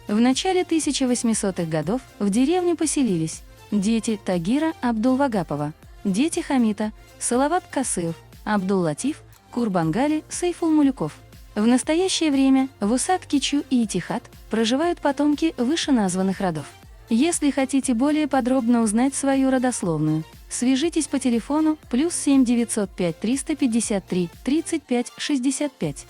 В начале 1800-х годов в деревню поселились дети Тагира Абдулвагапова, дети Хамита, Салават Касыев, Абдул-Латиф, Курбангали, Сайфул-Мулюков. В настоящее время в Усак-Кичу и Итихад проживают потомки вышеназванных родов. Если хотите более подробно узнать свою родословную, свяжитесь по телефону +7 905 353 35 65.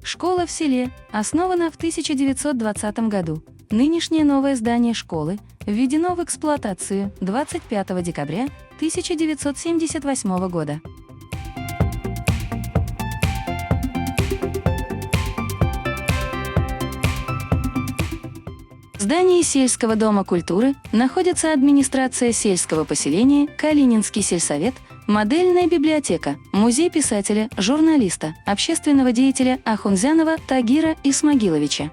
Школа в селе основана в 1920 году. Нынешнее новое здание школы введено в эксплуатацию 25 декабря 1978 года. В здании сельского дома культуры находится администрация сельского поселения, Калининский сельсовет, модельная библиотека, музей писателя, журналиста, общественного деятеля Ахунзянова Тагира Исмагиловича.